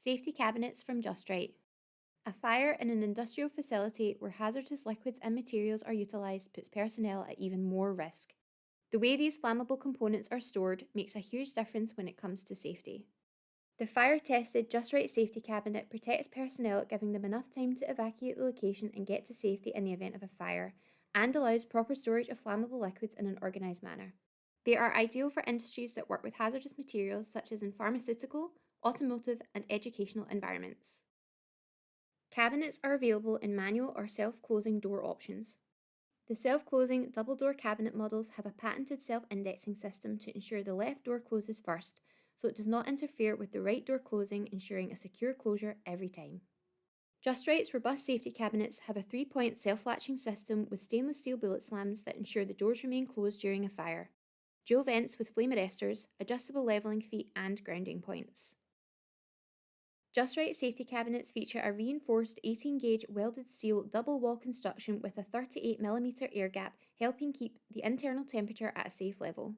Safety cabinets from Just Right. A fire in an industrial facility where hazardous liquids and materials are utilised puts personnel at even more risk. The way these flammable components are stored makes a huge difference when it comes to safety. The fire-tested Just Right safety cabinet protects personnel, giving them enough time to evacuate the location and get to safety in the event of a fire, and allows proper storage of flammable liquids in an organised manner. They are ideal for industries that work with hazardous materials such as in pharmaceutical, automotive, and educational environments. Cabinets are available in manual or self-closing door options. The self-closing double-door cabinet models have a patented self-indexing system to ensure the left door closes first, so it does not interfere with the right door closing, ensuring a secure closure every time. Just Right's robust safety cabinets have a 3-point self-latching system with stainless steel bullet slams that ensure the doors remain closed during a fire, dual vents with flame arresters, adjustable levelling feet, and grounding points. Just Right safety cabinets feature a reinforced 18-gauge welded steel double wall construction with a 38mm air gap, helping keep the internal temperature at a safe level.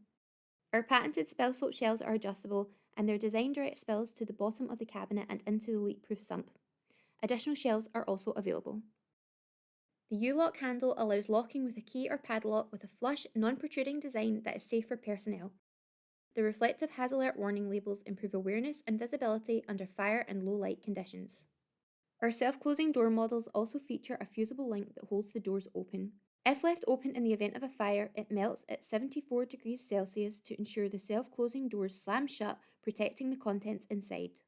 Our patented spill soap shelves are adjustable, and they're designed direct spills to the bottom of the cabinet and into the leak-proof sump. Additional shelves are also available. The U-lock handle allows locking with a key or padlock with a flush, non-protruding design that is safe for personnel. The reflective Has Alert warning labels improve awareness and visibility under fire and low light conditions. Our self-closing door models also feature a fusible link that holds the doors open. If left open in the event of a fire, it melts at 74 degrees Celsius to ensure the self-closing doors slam shut, protecting the contents inside.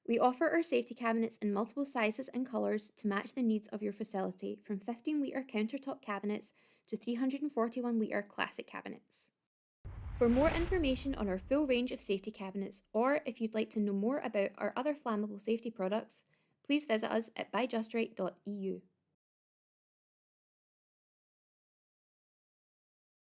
We offer our safety cabinets in multiple sizes and colours to match the needs of your facility, from 15-litre countertop cabinets to 341-litre classic cabinets. For more information on our full range of safety cabinets, or if you'd like to know more about our other flammable safety products, please visit us at buyjustright.eu.